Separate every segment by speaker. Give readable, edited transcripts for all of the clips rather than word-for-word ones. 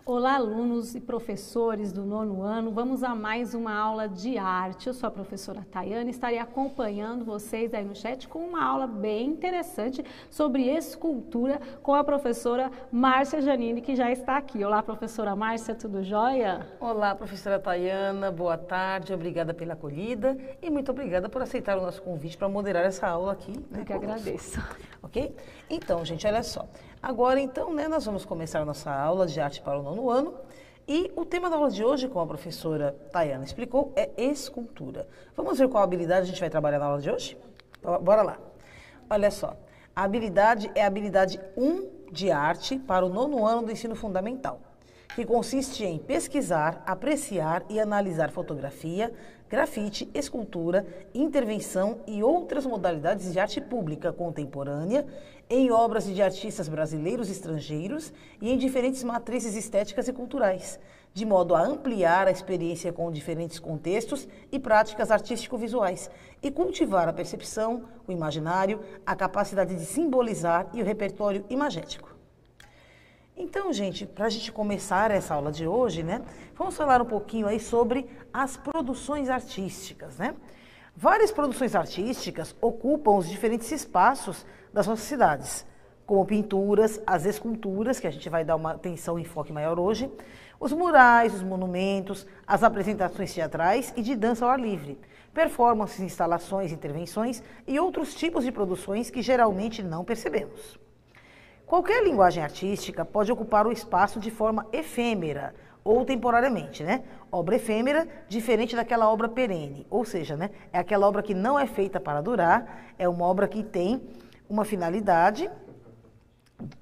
Speaker 1: Olá, alunos e professores do nono ano. Vamos a mais uma aula de arte. Eu sou a professora Tayane e estarei acompanhando vocês aí no chat com uma aula bem interessante sobre escultura com a professora Márcia Janine, que já está aqui. Olá, professora Márcia, tudo jóia?
Speaker 2: Olá, professora Tayana, boa tarde, obrigada pela acolhida e muito obrigada por aceitar o nosso convite para moderar essa aula aqui.
Speaker 1: Eu que agradeço.
Speaker 2: Ok? Então, gente, olha só. Agora, então, nós vamos começar a nossa aula de arte para o nono ano. E o tema da aula de hoje, como a professora Tayana explicou, é escultura. Vamos ver qual habilidade a gente vai trabalhar na aula de hoje? Bora lá. Olha só. A habilidade é a habilidade 1 de arte para o nono ano do ensino fundamental, que consiste em pesquisar, apreciar e analisar fotografia, grafite, escultura, intervenção e outras modalidades de arte pública contemporânea em obras de artistas brasileiros e estrangeiros e em diferentes matrizes estéticas e culturais, de modo a ampliar a experiência com diferentes contextos e práticas artístico-visuais e cultivar a percepção, o imaginário, a capacidade de simbolizar e o repertório imagético. Então, gente, para a gente começar essa aula de hoje, vamos falar um pouquinho aí sobre as produções artísticas, Várias produções artísticas ocupam os diferentes espaços das nossas cidades, como pinturas, as esculturas, que a gente vai dar uma atenção e enfoque maior hoje, os murais, os monumentos, as apresentações teatrais e de dança ao ar livre, performances, instalações, intervenções e outros tipos de produções que geralmente não percebemos. Qualquer linguagem artística pode ocupar o espaço de forma efêmera ou temporariamente, Obra efêmera, diferente daquela obra perene, ou seja, é aquela obra que não é feita para durar, é uma obra que tem uma finalidade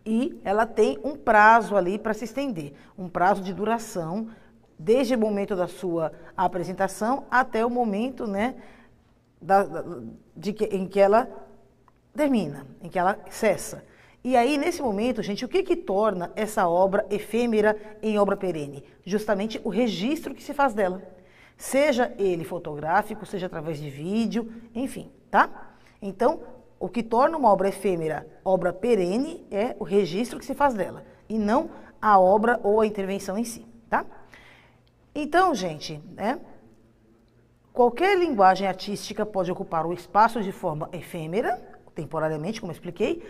Speaker 2: e ela tem um prazo ali para se estender, um prazo de duração, desde o momento da sua apresentação até o momento, em que ela termina, em que ela cessa. E aí, nesse momento, gente, o que torna essa obra efêmera em obra perene? Justamente o registro que se faz dela. Seja ele fotográfico, seja através de vídeo, enfim, tá? Então, o que torna uma obra efêmera obra perene é o registro que se faz dela, e não a obra ou a intervenção em si, tá? Então, gente, qualquer linguagem artística pode ocupar o espaço de forma efêmera, temporariamente, como eu expliquei,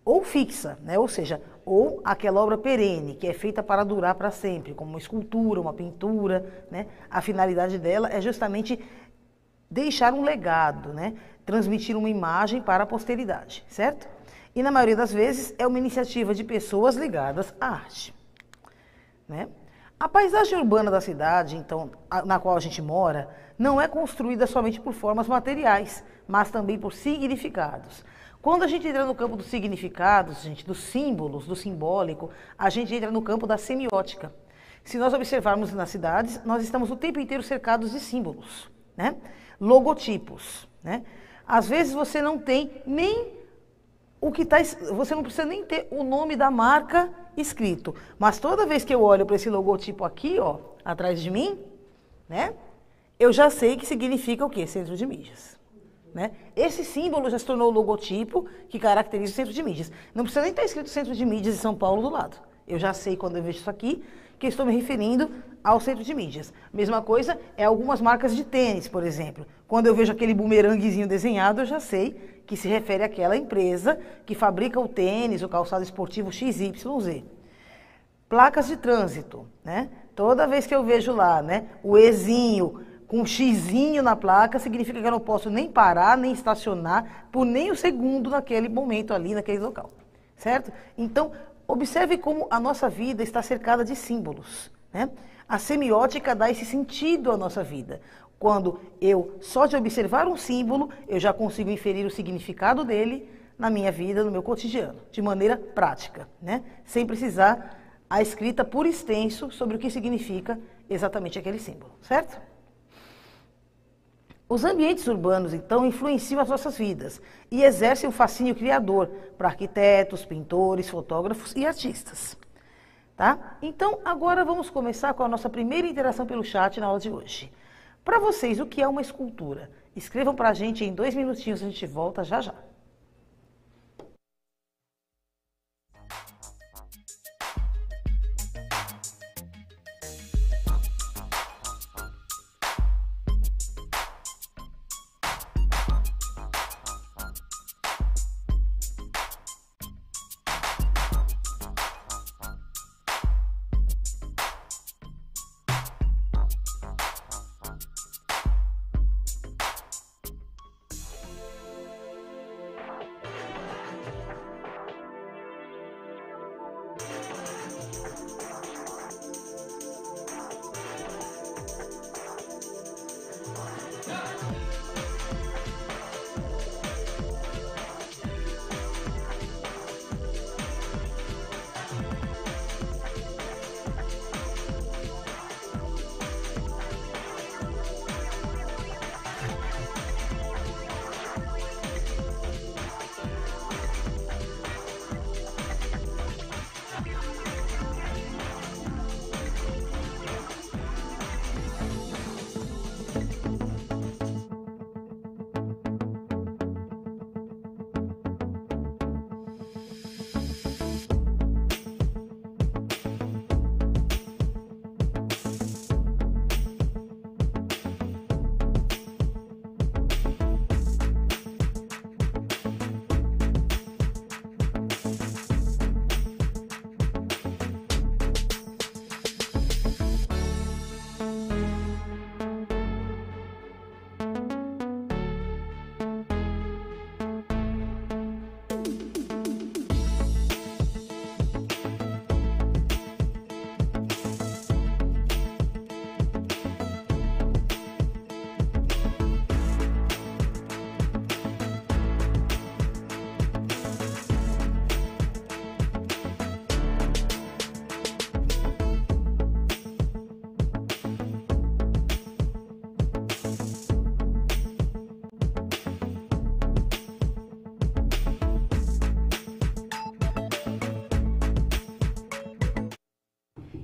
Speaker 2: ou fixa, ou seja, ou aquela obra perene, que é feita para durar para sempre, como uma escultura, uma pintura, A finalidade dela é justamente deixar um legado, transmitir uma imagem para a posteridade, certo? E na maioria das vezes é uma iniciativa de pessoas ligadas à arte, A paisagem urbana da cidade, então, na qual a gente mora, não é construída somente por formas materiais, mas também por significados. Quando a gente entra no campo dos significados, gente, dos símbolos, do simbólico, a gente entra no campo da semiótica. Se nós observarmos nas cidades, nós estamos o tempo inteiro cercados de símbolos, Logotipos, Às vezes você não tem nem o que você não precisa nem ter o nome da marca escrito, mas toda vez que eu olho para esse logotipo aqui, ó, atrás de mim, eu já sei que significa o quê? Centro de mídias. Esse símbolo já se tornou o logotipo que caracteriza o centro de mídias. Não precisa nem estar escrito Centro de Mídias de São Paulo do lado. Eu já sei, quando eu vejo isso aqui, que estou me referindo ao centro de mídias. Mesma coisa é algumas marcas de tênis, por exemplo. Quando eu vejo aquele bumeranguezinho desenhado, eu já sei que se refere àquela empresa que fabrica o tênis, o calçado esportivo XYZ. Placas de trânsito, Toda vez que eu vejo lá, o Ezinho com um xizinho na placa, significa que eu não posso nem parar, nem estacionar, por nem um segundo naquele momento ali, naquele local, certo? Então, observe como a nossa vida está cercada de símbolos, A semiótica dá esse sentido à nossa vida. Quando eu, só de observar um símbolo, eu já consigo inferir o significado dele na minha vida, no meu cotidiano, de maneira prática, Sem precisar a escrita por extenso sobre o que significa exatamente aquele símbolo, certo? Os ambientes urbanos, então, influenciam as nossas vidas e exercem um fascínio criador para arquitetos, pintores, fotógrafos e artistas. Tá? Então, agora vamos começar com a nossa primeira interação pelo chat na aula de hoje. Para vocês, o que é uma escultura? Escrevam para a gente em 2 minutinhos, a gente volta já já.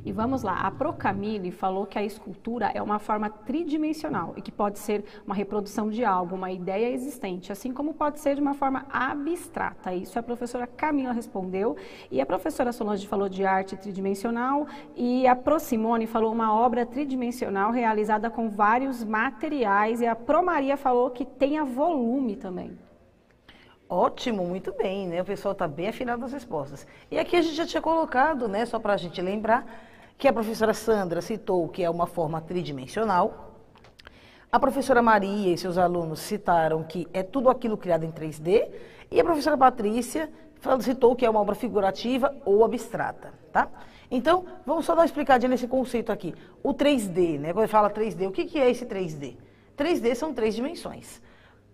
Speaker 1: E vamos lá, a Procamille falou que a escultura é uma forma tridimensional e que pode ser uma reprodução de algo, uma ideia existente, assim como pode ser de uma forma abstrata. Isso a professora Camila respondeu. E a professora Solange falou de arte tridimensional e a Pro Simone falou uma obra tridimensional realizada com vários materiais e a Pro Maria falou que tenha volume também.
Speaker 2: Ótimo, muito bem, né? O pessoal está bem afinado nas respostas. E aqui a gente já tinha colocado, né, só para a gente lembrar, que a professora Sandra citou que é uma forma tridimensional. A professora Maria e seus alunos citaram que é tudo aquilo criado em 3D. E a professora Patrícia citou que é uma obra figurativa ou abstrata, tá? Então, vamos só dar uma explicadinha nesse conceito aqui. O 3D, né? Quando fala 3D, o que é esse 3D? 3D são 3 dimensões.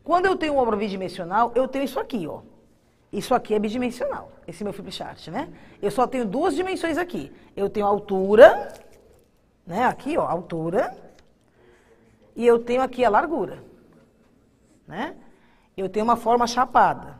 Speaker 2: Quando eu tenho uma obra bidimensional, eu tenho isso aqui, ó. Isso aqui é bidimensional, esse meu flipchart, né? Eu só tenho 2 dimensões aqui. Eu tenho a altura, né? Aqui, ó, altura. E eu tenho aqui a largura, né? Eu tenho uma forma chapada.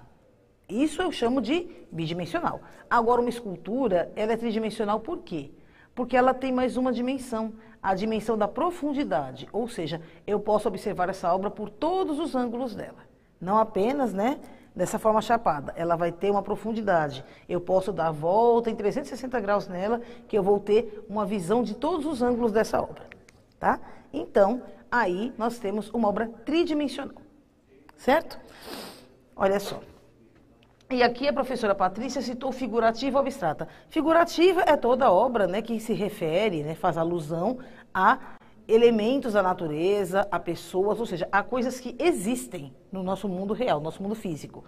Speaker 2: Isso eu chamo de bidimensional. Agora, uma escultura, ela é tridimensional por quê? Porque ela tem mais uma dimensão, a dimensão da profundidade. Ou seja, eu posso observar essa obra por todos os ângulos dela. Não apenas, né, dessa forma chapada. Ela vai ter uma profundidade. Eu posso dar a volta em 360 graus nela, que eu vou ter uma visão de todos os ângulos dessa obra. Tá? Então, aí nós temos uma obra tridimensional. Certo? Olha só. E aqui a professora Patrícia citou figurativa ou abstrata. Figurativa é toda obra, né, que se refere, né, faz alusão a elementos da natureza, a pessoas, ou seja, a coisas que existem no nosso mundo real, no nosso mundo físico.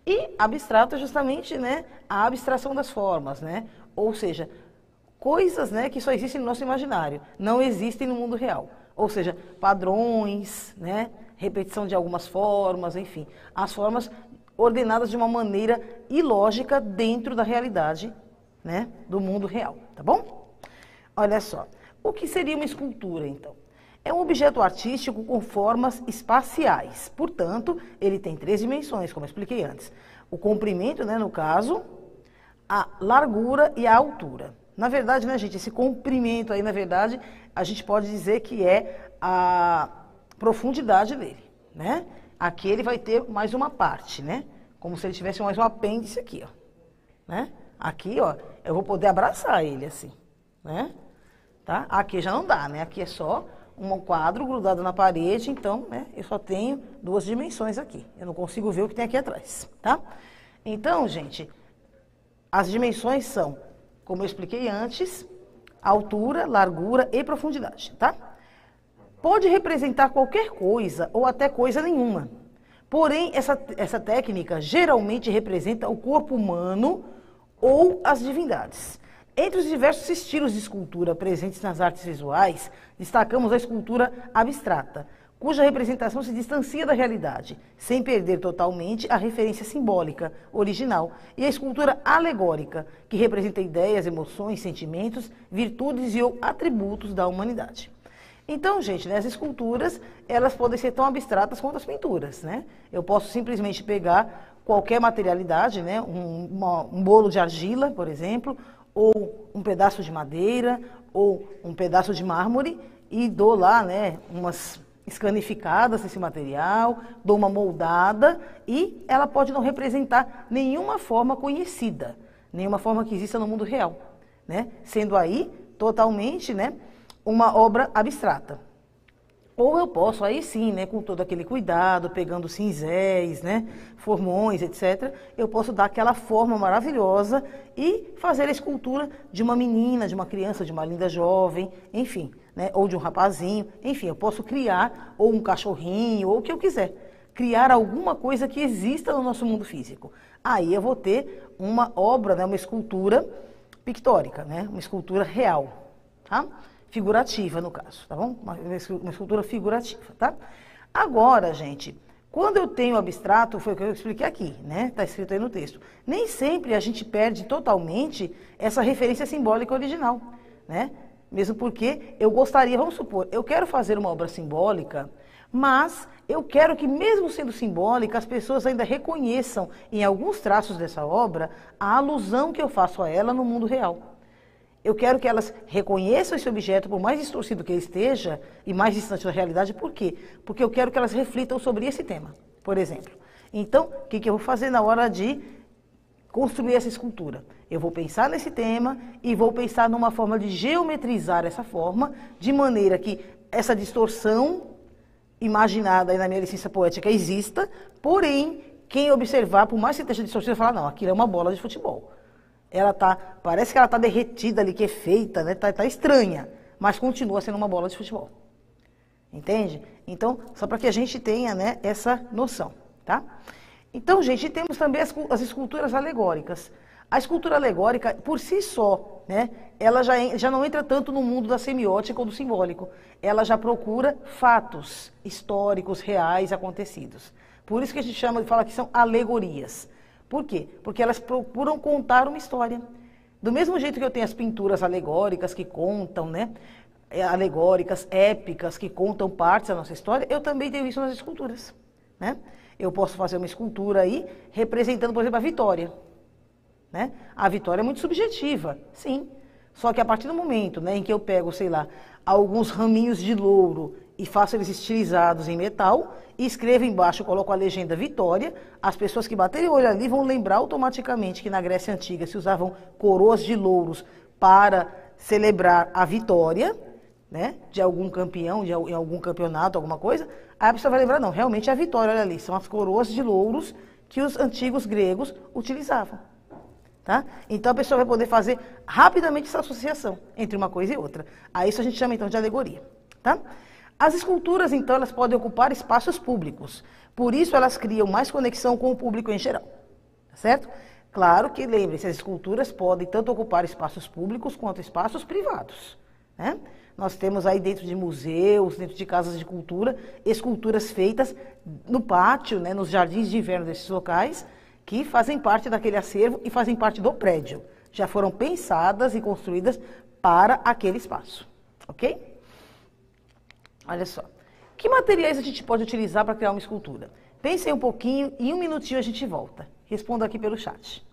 Speaker 2: E abstrato é justamente, né, a abstração das formas, né, ou seja, coisas, né, que só existem no nosso imaginário, não existem no mundo real. Ou seja, padrões, né, repetição de algumas formas, enfim, as formas ordenadas de uma maneira ilógica dentro da realidade, né, do mundo real, tá bom? Olha só, o que seria uma escultura, então? É um objeto artístico com formas espaciais, portanto, ele tem 3 dimensões, como eu expliquei antes. O comprimento, né, no caso, a largura e a altura. Na verdade, né, gente, esse comprimento aí, na verdade, a gente pode dizer que é a profundidade dele, né? Aqui ele vai ter mais uma parte, né? Como se ele tivesse mais um apêndice aqui, ó. Né? Aqui, ó, eu vou poder abraçar ele assim, né? Tá? Aqui já não dá, né? Aqui é só um quadro grudado na parede, então, né, eu só tenho 2 dimensões aqui. Eu não consigo ver o que tem aqui atrás, tá? Então, gente, as dimensões são, como eu expliquei antes, altura, largura e profundidade, tá? Pode representar qualquer coisa ou até coisa nenhuma. Porém, essa técnica geralmente representa o corpo humano ou as divindades. Entre os diversos estilos de escultura presentes nas artes visuais, destacamos a escultura abstrata, cuja representação se distancia da realidade, sem perder totalmente a referência simbólica original, e a escultura alegórica, que representa ideias, emoções, sentimentos, virtudes e ou atributos da humanidade. Então, gente, né, as esculturas, elas podem ser tão abstratas quanto as pinturas, né? Eu posso simplesmente pegar qualquer materialidade, né, um bolo de argila, por exemplo, ou um pedaço de madeira, ou um pedaço de mármore, e dou lá, né, umas escanificadas nesse material, dou uma moldada, e ela pode não representar nenhuma forma conhecida, nenhuma forma que exista no mundo real, né? Sendo aí totalmente, né, uma obra abstrata. Ou eu posso, aí sim, né, com todo aquele cuidado, pegando cinzéis, né, formões, etc., eu posso dar aquela forma maravilhosa e fazer a escultura de uma menina, de uma criança, de uma linda jovem, enfim, né, ou de um rapazinho, enfim, eu posso criar, ou um cachorrinho, ou o que eu quiser, criar alguma coisa que exista no nosso mundo físico. Aí eu vou ter uma obra, né, uma escultura pictórica, né, uma escultura real, tá? Figurativa, no caso, tá bom? Uma escultura figurativa, tá? Agora, gente, quando eu tenho abstrato, foi o que eu expliquei aqui, né? Tá escrito aí no texto. Nem sempre a gente perde totalmente essa referência simbólica original, né? Mesmo porque eu gostaria, vamos supor, eu quero fazer uma obra simbólica, mas eu quero que, mesmo sendo simbólica, as pessoas ainda reconheçam em alguns traços dessa obra a alusão que eu faço a ela no mundo real. Eu quero que elas reconheçam esse objeto, por mais distorcido que ele esteja, e mais distante da realidade. Por quê? Porque eu quero que elas reflitam sobre esse tema, por exemplo. Então, o que eu vou fazer na hora de construir essa escultura? Eu vou pensar nesse tema e vou pensar numa forma de geometrizar essa forma, de maneira que essa distorção imaginada aí na minha licença poética exista, porém, quem observar, por mais que esteja distorcida, fala, não, aquilo é uma bola de futebol. Parece que ela está derretida ali, que é feita, né? Tá estranha, mas continua sendo uma bola de futebol. Entende? Então, só para que a gente tenha, né, essa noção, tá? Então, gente, temos também as esculturas alegóricas. A escultura alegórica, por si só, né, ela já não entra tanto no mundo da semiótica ou do simbólico. Ela já procura fatos históricos, reais, acontecidos. Por isso que a gente fala que são alegorias. Por quê? Porque elas procuram contar uma história. Do mesmo jeito que eu tenho as pinturas alegóricas que contam, né, alegóricas, épicas, que contam partes da nossa história, eu também tenho isso nas esculturas, né? Eu posso fazer uma escultura aí representando, por exemplo, a vitória. Né? A vitória é muito subjetiva, sim. Só que a partir do momento, né, em que eu pego, sei lá, alguns raminhos de louro e faço eles estilizados em metal e escrevo embaixo, coloco a legenda Vitória, as pessoas que baterem o olho ali vão lembrar automaticamente que na Grécia Antiga se usavam coroas de louros para celebrar a vitória, né, de algum campeão, em algum campeonato, alguma coisa. Aí a pessoa vai lembrar, não, realmente é a vitória, olha ali, são as coroas de louros que os antigos gregos utilizavam. Tá? Então a pessoa vai poder fazer rapidamente essa associação entre uma coisa e outra. A isso a gente chama então de alegoria. Tá? As esculturas, então, elas podem ocupar espaços públicos. Por isso elas criam mais conexão com o público em geral. Certo? Claro que, lembre-se, as esculturas podem tanto ocupar espaços públicos quanto espaços privados. Né? Nós temos aí dentro de museus, dentro de casas de cultura, esculturas feitas no pátio, né, nos jardins de inverno desses locais, que fazem parte daquele acervo e fazem parte do prédio. Já foram pensadas e construídas para aquele espaço. Ok? Olha só. Que materiais a gente pode utilizar para criar uma escultura? Pensem um pouquinho e em um minutinho a gente volta. Responda aqui pelo chat.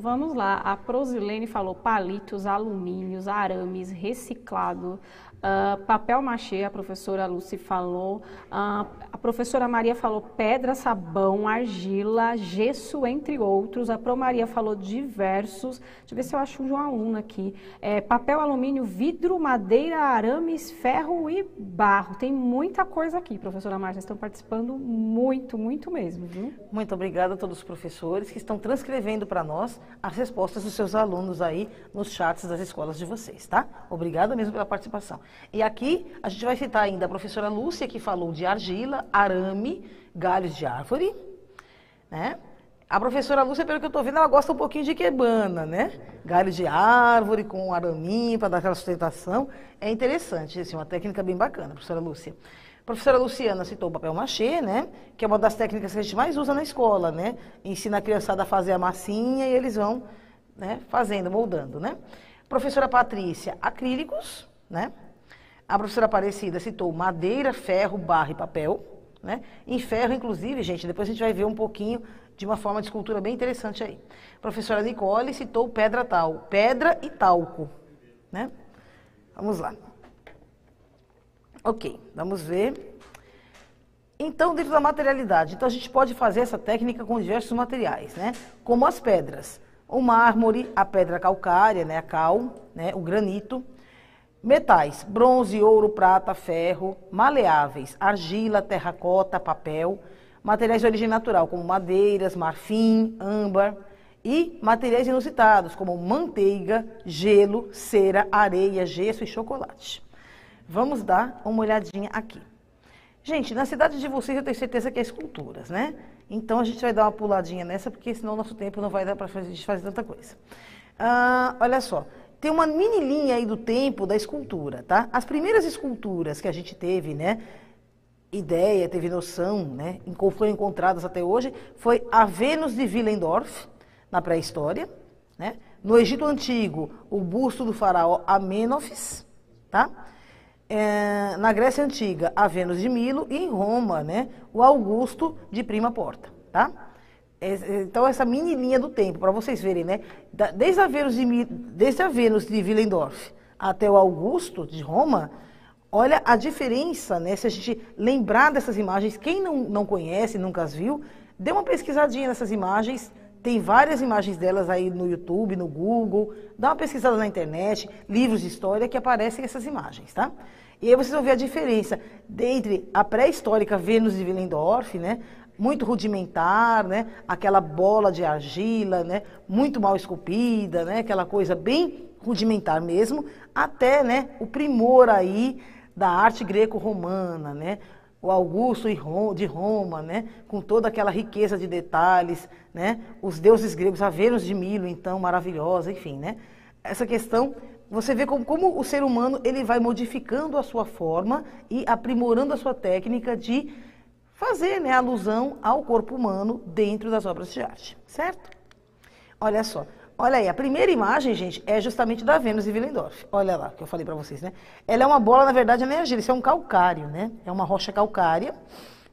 Speaker 1: Vamos lá, a Prosilene falou palitos, alumínios, arames, reciclado, Papel machê, a professora Lucy falou. A professora Maria falou pedra, sabão, argila, gesso, entre outros. A Pro Maria falou diversos. Deixa eu ver se eu acho de uma aluna aqui. Papel, alumínio, vidro, madeira, arames, ferro e barro. Tem muita coisa aqui, professora Maria. Vocês estão participando muito, muito mesmo, viu?
Speaker 2: Muito obrigada a todos os professores que estão transcrevendo para nós as respostas dos seus alunos aí nos chats das escolas de vocês, tá? Obrigada mesmo pela participação. E aqui a gente vai citar ainda a professora Lúcia, que falou de argila, arame, galhos de árvore, né? A professora Lúcia, pelo que eu estou vendo, ela gosta um pouquinho de ikebana, né? Galho de árvore com araminho para dar aquela sustentação. É interessante, assim, uma técnica bem bacana, professora Lúcia. A professora Luciana citou o papel machê, né? Que é uma das técnicas que a gente mais usa na escola, né? Ensina a criançada a fazer a massinha e eles vão, né, fazendo, moldando, né? Professora Patrícia, acrílicos, né? A professora Aparecida citou madeira, ferro, barro e papel, né? Em ferro, inclusive, gente, depois a gente vai ver um pouquinho de uma forma de escultura bem interessante aí. A professora Nicole citou pedra e talco, né? Vamos lá. Ok, vamos ver. Então, dentro da materialidade, então a gente pode fazer essa técnica com diversos materiais, né? Como as pedras, o mármore, a pedra calcária, né? A cal, né? O granito. Metais, bronze, ouro, prata, ferro, maleáveis, argila, terracota, papel, materiais de origem natural, como madeiras, marfim, âmbar, e materiais inusitados, como manteiga, gelo, cera, areia, gesso e chocolate. Vamos dar uma olhadinha aqui. Gente, na cidade de vocês eu tenho certeza que é esculturas, né? Então a gente vai dar uma puladinha nessa, porque senão o nosso tempo não vai dar para a gente fazer tanta coisa. Olha só. Tem uma mini linha aí do tempo da escultura, tá? As primeiras esculturas que a gente teve, né, ideia, teve noção, né, foram encontradas até hoje, foi a Vênus de Willendorf, na pré-história, né? No Egito Antigo, o busto do faraó Amênofis, tá? Na Grécia Antiga, a Vênus de Milo, e em Roma, né, o Augusto de Prima Porta, tá? Então, essa mini linha do tempo, para vocês verem, né? Desde a Vênus de Willendorf até o Augusto de Roma, olha a diferença, né? Se a gente lembrar dessas imagens, quem não conhece, nunca as viu, dê uma pesquisadinha nessas imagens. Tem várias imagens delas aí no YouTube, no Google, dá uma pesquisada na internet, livros de história que aparecem essas imagens, tá? E aí vocês vão ver a diferença entre a pré-histórica Vênus de Willendorf, né? Muito rudimentar, né? Aquela bola de argila, né? Muito mal esculpida, né? Aquela coisa bem rudimentar mesmo, até, né, o primor aí da arte greco-romana, né? O Augusto de Roma, né? Com toda aquela riqueza de detalhes, né? Os deuses gregos, a Vênus de Milo, então, maravilhosa, enfim, né? Essa questão, você vê como o ser humano ele vai modificando a sua forma e aprimorando a sua técnica de fazer, né, alusão ao corpo humano dentro das obras de arte, certo? Olha só, olha aí, a primeira imagem, gente, é justamente da Vênus de Willendorf. Olha lá, que eu falei para vocês, né? Ela é uma bola, na verdade, não é argila, isso é um calcário, né? É uma rocha calcária,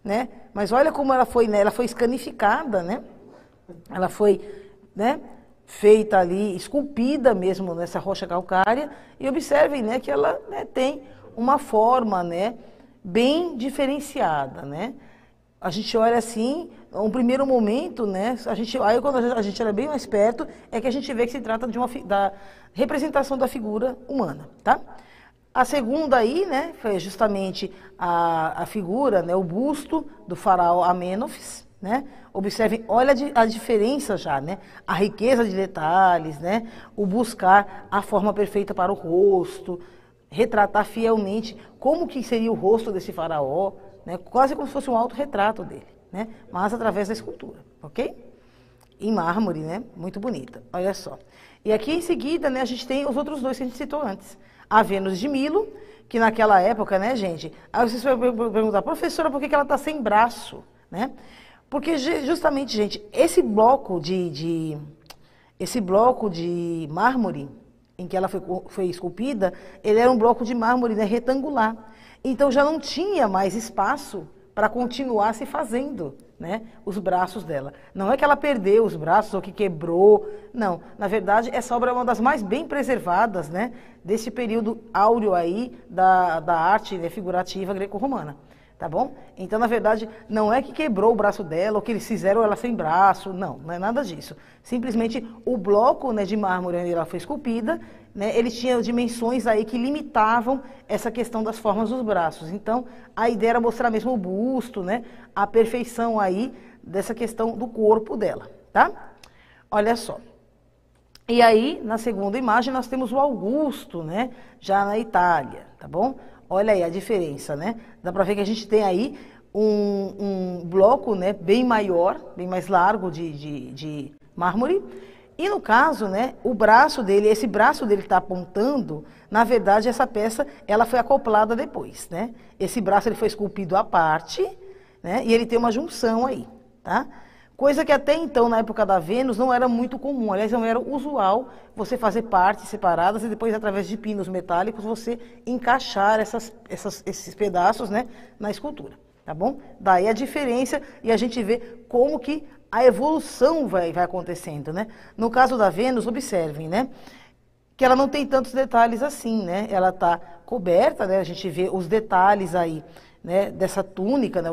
Speaker 2: né? Mas olha como ela foi, né? Ela foi escanificada, né? Ela foi, né, feita ali, esculpida mesmo nessa rocha calcária. E observem, né, que ela, né, tem uma forma, né, bem diferenciada, né? A gente olha assim, um primeiro momento, né? Aí quando a gente olha bem mais perto, é que a gente vê que se trata de da representação da figura humana, tá? A segunda aí, né, foi justamente a figura, né, o busto do faraó Amênofis, né? Observem, olha a diferença já, né? A riqueza de detalhes, né? O buscar a forma perfeita para o rosto, retratar fielmente como que seria o rosto desse faraó, né? Quase como se fosse um autorretrato dele, né? Mas através da escultura, ok? Em mármore, né? Muito bonita, olha só. E aqui em seguida, né, a gente tem os outros dois que a gente citou antes. A Vênus de Milo, que naquela época, né, gente, aí vocês vão perguntar, professora, por que ela está sem braço, né? Porque justamente, gente, esse bloco de mármore em que ela foi esculpida, ele era um bloco de mármore, né, retangular. Então já não tinha mais espaço para continuar se fazendo né, os braços dela. Não é que ela perdeu os braços ou que quebrou, não. Na verdade, essa obra é uma das mais bem preservadas, né, desse período áureo aí da arte, né, figurativa greco-romana. Tá bom? Então, na verdade, não é que quebrou o braço dela ou que eles fizeram ela sem braço, não, não é nada disso. Simplesmente o bloco, né, de mármore onde ela foi esculpida, né, ele tinha dimensões aí que limitavam essa questão das formas dos braços. Então, a ideia era mostrar mesmo o busto, né, a perfeição aí dessa questão do corpo dela, tá? Olha só. E aí, na segunda imagem, nós temos o Augusto, né, já na Itália, tá bom? Olha aí a diferença, né? Dá para ver que a gente tem aí um bloco, né, bem maior, bem mais largo de mármore. E no caso, né, o braço dele, esse braço dele está apontando, na verdade essa peça ela foi acoplada depois, né? Esse braço ele foi esculpido à parte, né? E ele tem uma junção aí, tá? Coisa que até então, na época da Vênus, não era muito comum. Aliás, não era usual você fazer partes separadas e depois, através de pinos metálicos, você encaixar esses pedaços, né, na escultura, tá bom? Daí a diferença e a gente vê como que a evolução vai acontecendo, né? No caso da Vênus, observem, né, que ela não tem tantos detalhes assim, né? Ela está coberta, né? A gente vê os detalhes aí, né, dessa túnica, né,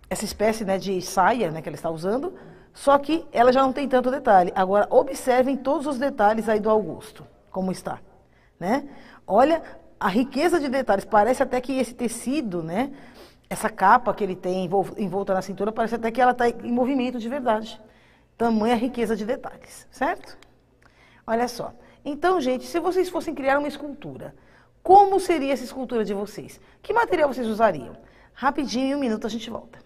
Speaker 2: essa espécie, né, de saia, né, que ela está usando, só que ela já não tem tanto detalhe. Agora, observem todos os detalhes aí do Augusto, como está, né? Olha a riqueza de detalhes, parece até que esse tecido, né, essa capa que ele tem envolta na cintura, parece até que ela está em movimento de verdade. Tamanha riqueza de detalhes, certo? Olha só. Então, gente, se vocês fossem criar uma escultura, como seria essa escultura de vocês? Que material vocês usariam? Rapidinho, em um minuto a gente volta.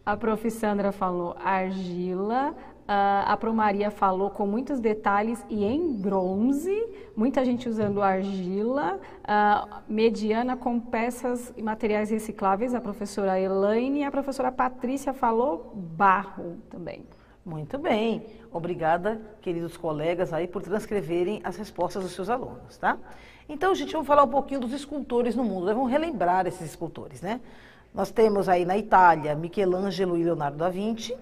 Speaker 1: A prof. Sandra falou argila, a Pro Maria falou com muitos detalhes e em bronze, muita gente usando argila, mediana com peças e materiais recicláveis, a professora Elaine, e a professora Patrícia falou barro também.
Speaker 2: Muito bem. Obrigada, queridos colegas, aí por transcreverem as respostas dos seus alunos, tá? Então, gente, vamos falar um pouquinho dos escultores no mundo, vamos relembrar esses escultores, né? Nós temos aí na Itália, Michelangelo e Leonardo da Vinci.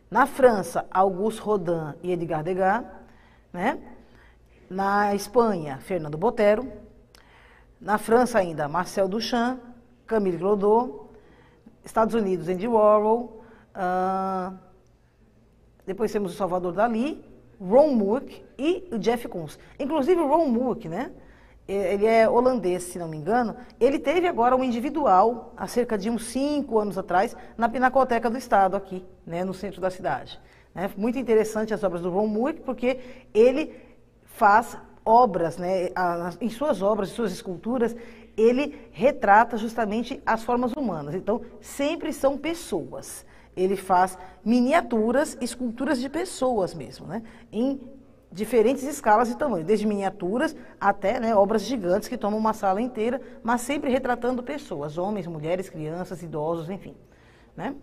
Speaker 2: Na França, Auguste Rodin e Edgar Degas, né? Na Espanha, Fernando Botero. Na França ainda, Marcel Duchamp, Camille Claudot. Estados Unidos, Andy Warhol. Depois temos o Salvador Dalí, Ron Moore e o Jeff Koons. Inclusive o Ron Moore, né? Ele é holandês, se não me engano. Ele teve agora um individual, há cerca de uns 5 anos atrás, na Pinacoteca do Estado, aqui, né, no centro da cidade. Muito interessante as obras do Ron Moore, porque ele faz obras, né, em suas obras, em suas esculturas, ele retrata justamente as formas humanas. Então, sempre são pessoas. Ele faz miniaturas, esculturas de pessoas mesmo, né, em diferentes escalas e tamanho, desde miniaturas até, né, obras gigantes que tomam uma sala inteira, mas sempre retratando pessoas, homens, mulheres, crianças, idosos, enfim, né?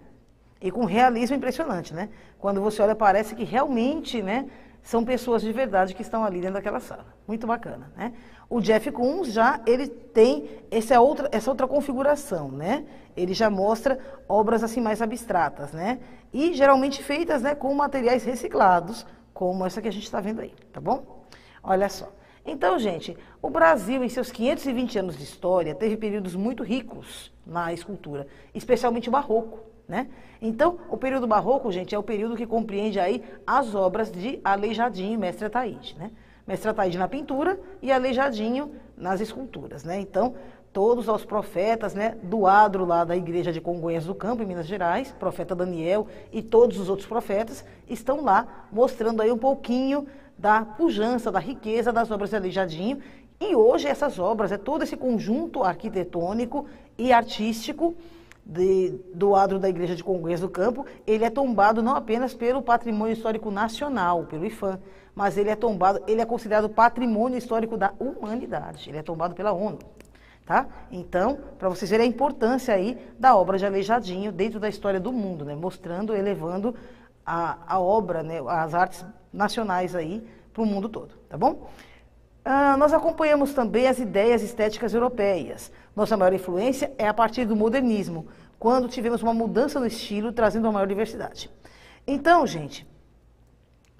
Speaker 2: E com realismo impressionante, né? Quando você olha, parece que realmente, né, são pessoas de verdade que estão ali dentro daquela sala. Muito bacana, né? O Jeff Koons já, ele tem essa outra configuração, né? Ele já mostra obras assim mais abstratas, né? E geralmente feitas, né, com materiais reciclados, como essa que a gente está vendo aí, tá bom? Olha só. Então, gente, o Brasil, em seus 520 anos de história, teve períodos muito ricos na escultura, especialmente o barroco, né? Então, o período barroco, gente, é o período que compreende aí as obras de Aleijadinho e Mestre Ataíde, né? Mestre Ataíde na pintura e Aleijadinho nas esculturas, né? Então, todos os profetas, né, do adro lá da igreja de Congonhas do Campo, em Minas Gerais, profeta Daniel e todos os outros profetas, estão lá mostrando aí um pouquinho da pujança, da riqueza das obras de Aleijadinho. E hoje essas obras, todo esse conjunto arquitetônico e artístico do adro da igreja de Congonhas do Campo, ele é tombado não apenas pelo Patrimônio Histórico Nacional, pelo IPHAN, mas ele é considerado Patrimônio Histórico da Humanidade, ele é tombado pela ONU. Tá? Então, para vocês verem a importância aí da obra de Aleijadinho dentro da história do mundo, né? Mostrando, elevando a obra, né? As artes nacionais aí para o mundo todo, tá bom? Nós acompanhamos também as ideias estéticas europeias. Nossa maior influência é a partir do modernismo, quando tivemos uma mudança no estilo, trazendo uma maior diversidade. Então, gente,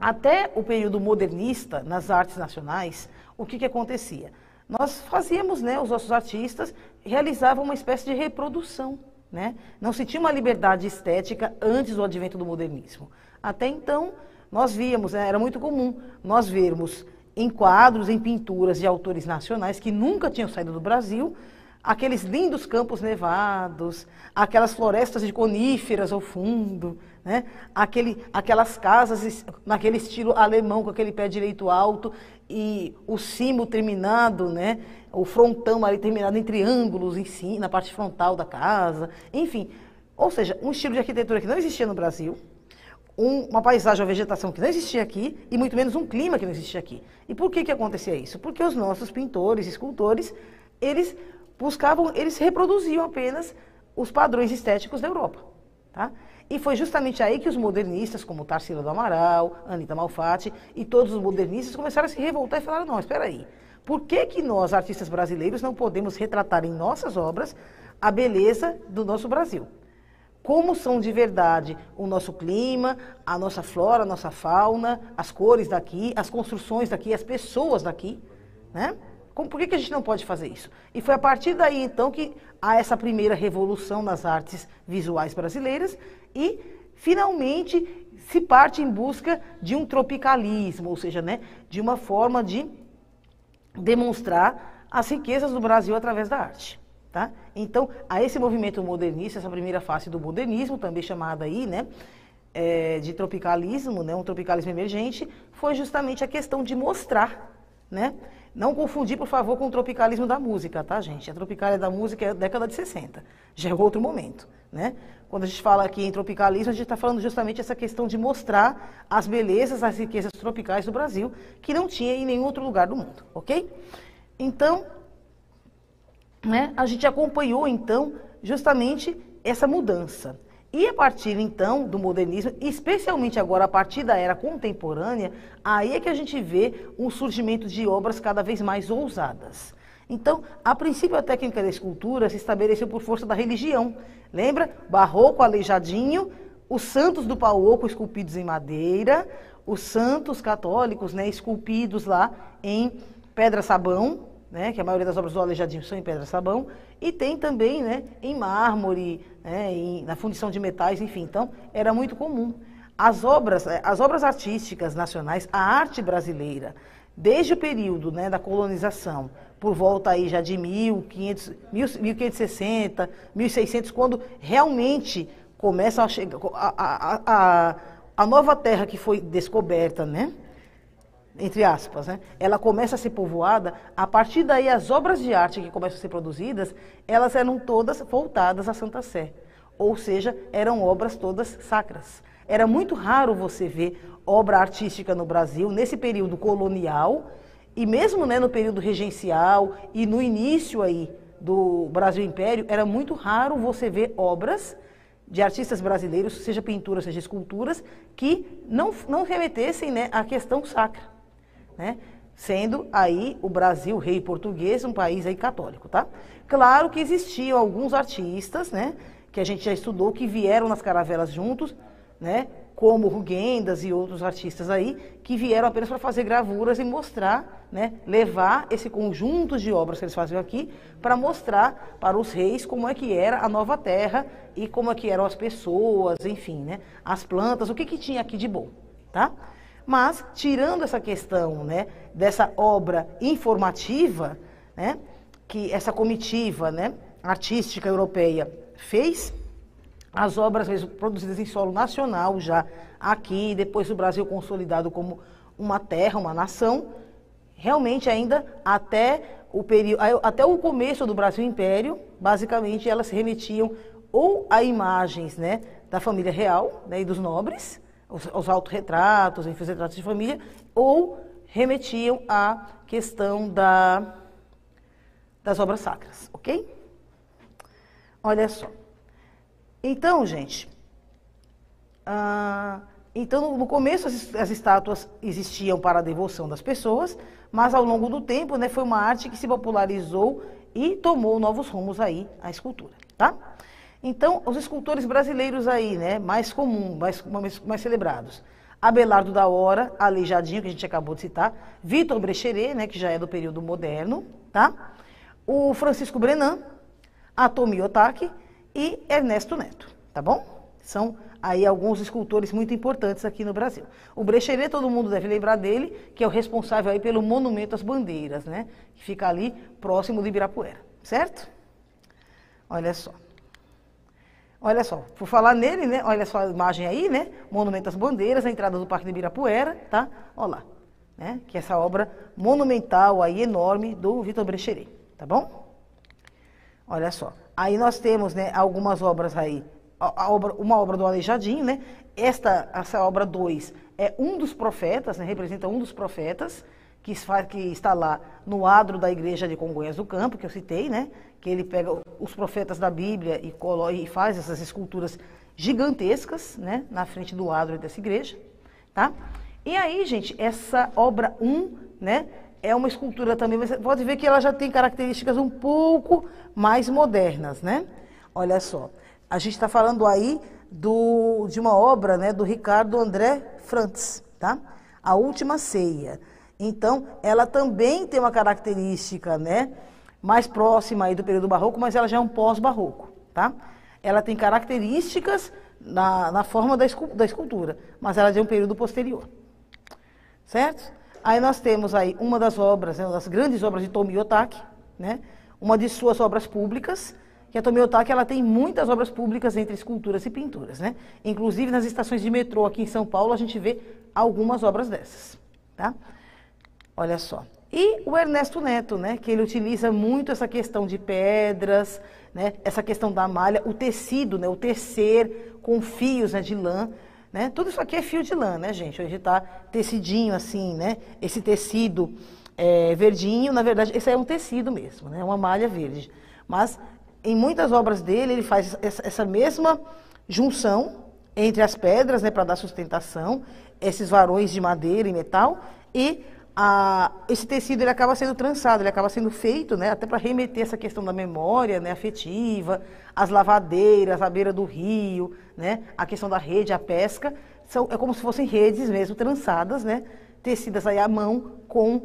Speaker 2: até o período modernista, nas artes nacionais, o que acontecia? Nós fazíamos, né, os nossos artistas realizavam uma espécie de reprodução, né? Não se tinha uma liberdade estética antes do advento do modernismo. Até então, nós víamos, né, era muito comum nós vermos em quadros, em pinturas de autores nacionais que nunca tinham saído do Brasil, aqueles lindos campos nevados, aquelas florestas de coníferas ao fundo, né? Aquelas casas naquele estilo alemão, com aquele pé direito alto e o cimo terminado, né? O frontão ali terminado em triângulos em si, na parte frontal da casa, enfim. Ou seja, um estilo de arquitetura que não existia no Brasil, uma paisagem, uma vegetação que não existia aqui e muito menos um clima que não existia aqui. E por que acontecia isso? Porque os nossos pintores, escultores, eles reproduziam apenas os padrões estéticos da Europa, tá? E foi justamente aí que os modernistas, como Tarsila do Amaral, Anita Malfatti e todos os modernistas começaram a se revoltar e falaram, não, espera aí, por que nós, artistas brasileiros, não podemos retratar em nossas obras a beleza do nosso Brasil? Como são de verdade o nosso clima, a nossa flora, a nossa fauna, as cores daqui, as construções daqui, as pessoas daqui, né? Por que a gente não pode fazer isso? E foi a partir daí, então, que há essa primeira revolução nas artes visuais brasileiras e, finalmente, se parte em busca de um tropicalismo, ou seja, né, de uma forma de demonstrar as riquezas do Brasil através da arte. Tá? Então, a esse movimento modernista, essa primeira fase do modernismo, também chamada aí, né, de tropicalismo, né, um tropicalismo emergente, foi justamente a questão de mostrar, né? Não confundir, por favor, com o tropicalismo da música, tá, gente? A tropicália da música é a década de 60, já é outro momento, né? Quando a gente fala aqui em tropicalismo, a gente está falando justamente essa questão de mostrar as belezas, as riquezas tropicais do Brasil, que não tinha em nenhum outro lugar do mundo, ok? Então, né, a gente acompanhou, então, justamente essa mudança. E a partir, então, do modernismo, especialmente agora a partir da era contemporânea, aí é que a gente vê um surgimento de obras cada vez mais ousadas. Então, a princípio, a técnica da escultura se estabeleceu por força da religião. Lembra? Barroco, Aleijadinho, os santos do pau oco esculpidos em madeira, os santos católicos, né, esculpidos lá em pedra-sabão, né, que a maioria das obras do Aleijadinho são em pedra-sabão, e tem também, né, em mármore, né, na fundição de metais, enfim. Então, era muito comum. As obras artísticas nacionais, a arte brasileira, desde o período, né, da colonização, por volta aí já de 1560, 1600, quando realmente começam a chegar a nova terra que foi descoberta, né? Entre aspas, né? Ela começa a ser povoada, a partir daí as obras de arte que começam a ser produzidas, elas eram todas voltadas à Santa Sé, ou seja, eram obras todas sacras. Era muito raro você ver obra artística no Brasil, nesse período colonial, e mesmo, né, no período regencial e no início aí do Brasil Império, era muito raro você ver obras de artistas brasileiros, seja pinturas, seja esculturas, que não remetessem, né, à questão sacra, né? Sendo aí o Brasil, rei português, um país aí católico, tá? Claro que existiam alguns artistas, né, que a gente já estudou, que vieram nas caravelas juntos, né, como Rugendas e outros artistas aí, que vieram apenas para fazer gravuras e mostrar, né, levar esse conjunto de obras que eles faziam aqui para mostrar para os reis como é que era a nova terra e como é que eram as pessoas, enfim, né, as plantas, o que que tinha aqui de bom, tá? Mas, tirando essa questão, né, dessa obra informativa, né, que essa comitiva, né, artística europeia fez, as obras mesmo produzidas em solo nacional já aqui, depois do Brasil consolidado como uma terra, uma nação, realmente ainda até o começo do Brasil Império, basicamente elas se remetiam ou a imagens, né, da família real, né, e dos nobres, os autorretratos, enfim, os retratos de família, ou remetiam à questão das obras sacras, ok? Olha só. Então, gente, no começo as estátuas existiam para a devoção das pessoas, mas ao longo do tempo, né, foi uma arte que se popularizou e tomou novos rumos aí a escultura, tá? Então, os escultores brasileiros aí, né, mais comuns, mais celebrados. Abelardo da Hora, Aleijadinho, que a gente acabou de citar, Vitor Brecheret, né, que já é do período moderno, tá? O Francisco Brenan, Atomi Otaki e Ernesto Neto, tá bom? São aí alguns escultores muito importantes aqui no Brasil. O Brecheret, todo mundo deve lembrar dele, que é o responsável aí pelo Monumento às Bandeiras, né, que fica ali próximo de Ibirapuera, certo? Olha só. Olha só, por falar nele, né? Olha só a imagem aí, né? Monumento às Bandeiras, a entrada do Parque de Ibirapuera, tá? Olha lá, né? Que é essa obra monumental aí, enorme, do Vitor Brecheret, tá bom? Olha só, aí nós temos, né, algumas obras aí, uma obra do Aleijadinho, né? Essa obra 2 é um dos profetas, né? Representa um dos profetas, que está lá no adro da igreja de Congonhas do Campo, que eu citei, né? Que ele pega os profetas da Bíblia e faz essas esculturas gigantescas, né? Na frente do adro dessa igreja, tá? E aí, gente, essa obra 1, né? É uma escultura também, mas você pode ver que ela já tem características um pouco mais modernas, né? Olha só, a gente está falando aí de uma obra, né? Do Ricardo André Frantz, tá? A Última Ceia. Então, ela também tem uma característica, né, mais próxima aí do período barroco, mas ela já é um pós-barroco, tá? Ela tem características na forma da escultura, mas ela já é um período posterior, certo? Aí nós temos aí uma das obras, né, uma das grandes obras de Tomi Otaki, né, uma de suas obras públicas, que a Tomi Otaki, ela tem muitas obras públicas entre esculturas e pinturas, né? Inclusive nas estações de metrô aqui em São Paulo, a gente vê algumas obras dessas, tá? Olha só. E o Ernesto Neto, né, que ele utiliza muito essa questão de pedras, né, essa questão da malha, o tecido, né, o tecer com fios, né, de lã, né? Tudo isso aqui é fio de lã, né, gente? Hoje está tecidinho assim, né? Esse tecido verdinho, na verdade, esse é um tecido mesmo, né? Uma malha verde. Mas em muitas obras dele, ele faz essa mesma junção entre as pedras, né, para dar sustentação, esses varões de madeira e metal, e esse tecido ele acaba sendo trançado, ele acaba sendo feito, né, até para remeter essa questão da memória, né, afetiva, as lavadeiras à beira do rio, né, a questão da rede, a pesca, é como se fossem redes mesmo trançadas, né, tecidas aí à mão com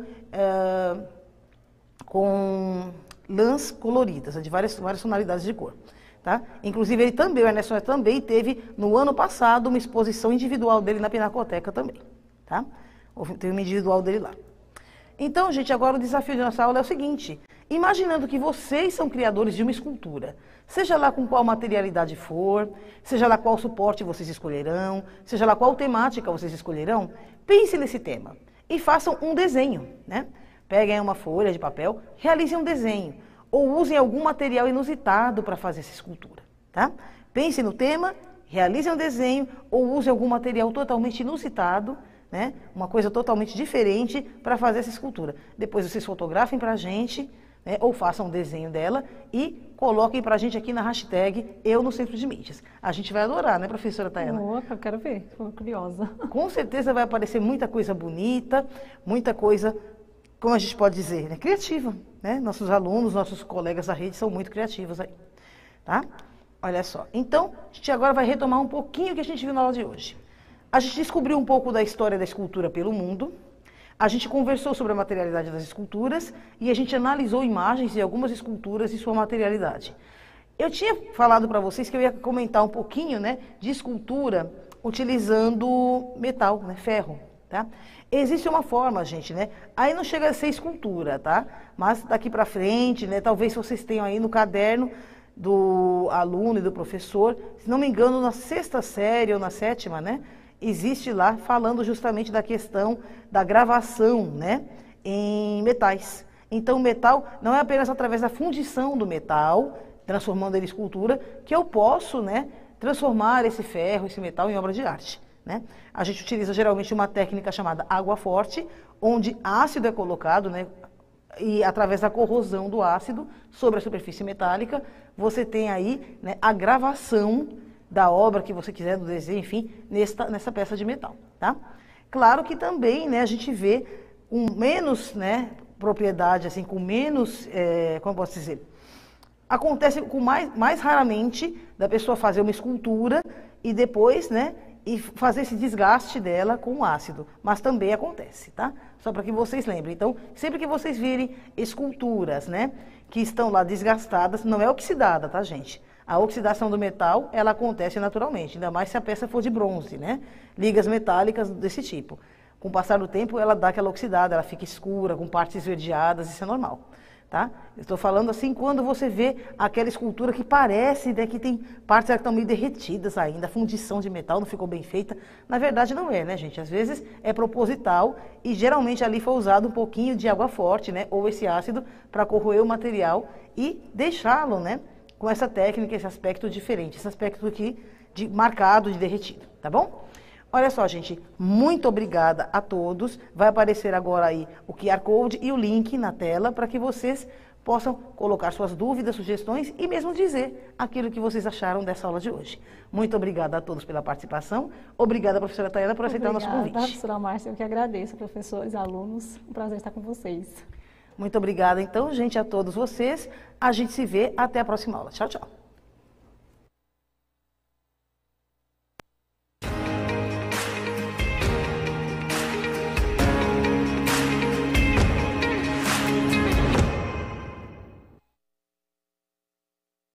Speaker 2: lãs coloridas, de várias tonalidades de cor. Tá? Inclusive, o Ernesto Neto também teve, no ano passado, uma exposição individual dele na Pinacoteca também. Tá? Tem uma individual dele lá. Então, gente, agora o desafio de nossa aula é o seguinte: imaginando que vocês são criadores de uma escultura, seja lá com qual materialidade for, seja lá qual suporte vocês escolherão, seja lá qual temática vocês escolherão, pense nesse tema e façam um desenho, né? Peguem uma folha de papel, realizem um desenho, ou usem algum material inusitado para fazer essa escultura, tá? Pensem no tema, realizem um desenho, ou usem algum material totalmente inusitado, né? Uma coisa totalmente diferente para fazer essa escultura. Depois vocês fotografem para a gente, né? Ou façam um desenho dela e coloquem pra gente aqui na hashtag Eu no Centro de Mídias. A gente vai adorar, né, professora Tayana?
Speaker 1: Opa, eu quero ver, estou curiosa.
Speaker 2: Com certeza vai aparecer muita coisa bonita, muita coisa, como a gente pode dizer, né, criativa, né? Nossos alunos, nossos colegas da rede são muito criativos aí, tá? Olha só. Então, a gente agora vai retomar um pouquinho o que a gente viu na aula de hoje. A gente descobriu um pouco da história da escultura pelo mundo, a gente conversou sobre a materialidade das esculturas e a gente analisou imagens de algumas esculturas e sua materialidade. Eu tinha falado para vocês que eu ia comentar um pouquinho, né, de escultura utilizando metal, né, ferro, tá? Existe uma forma, gente, né? Aí não chega a ser escultura, tá? Mas daqui para frente, né, talvez vocês tenham aí no caderno do aluno e do professor, se não me engano, na 6ª série ou na 7ª, né? Existe lá falando justamente da questão da gravação, né, em metais. Então, o metal não é apenas através da fundição do metal, transformando ele em escultura, que eu posso, né, transformar esse ferro, esse metal em obra de arte, né? A gente utiliza geralmente uma técnica chamada água forte, onde ácido é colocado, né, e através da corrosão do ácido sobre a superfície metálica, você tem aí, né, a gravação da obra que você quiser, do desenho, enfim, nessa peça de metal, tá? Claro que também, né, a gente vê com menos, né, propriedade, assim, com menos, como eu posso dizer, acontece com mais raramente da pessoa fazer uma escultura e depois, né, e fazer esse desgaste dela com o ácido, mas também acontece, tá? Só para que vocês lembrem. Então, sempre que vocês virem esculturas, né, que estão lá desgastadas, não é oxidada, tá, gente? A oxidação do metal, ela acontece naturalmente, ainda mais se a peça for de bronze, né? Ligas metálicas desse tipo. Com o passar do tempo, ela dá aquela oxidada, ela fica escura, com partes esverdeadas, isso é normal, tá? Estou falando assim quando você vê aquela escultura que parece, né, que tem partes que estão meio derretidas ainda, a fundição de metal não ficou bem feita. Na verdade não é, né, gente? Às vezes é proposital e geralmente ali foi usado um pouquinho de água forte, né, ou esse ácido para corroer o material e deixá-lo, né, com essa técnica, esse aspecto diferente, esse aspecto aqui de marcado, de derretido, tá bom? Olha só, gente, muito obrigada a todos. Vai aparecer agora aí o QR Code e o link na tela para que vocês possam colocar suas dúvidas, sugestões e mesmo dizer aquilo que vocês acharam dessa aula de hoje. Muito obrigada a todos pela participação. Obrigada, professora Tayana, por aceitar o nosso convite.
Speaker 1: Obrigada, professora Márcia, eu que agradeço, professores, alunos. Um prazer estar com vocês.
Speaker 2: Muito obrigada, então, gente, a todos vocês. A gente se vê até a próxima aula. Tchau, tchau.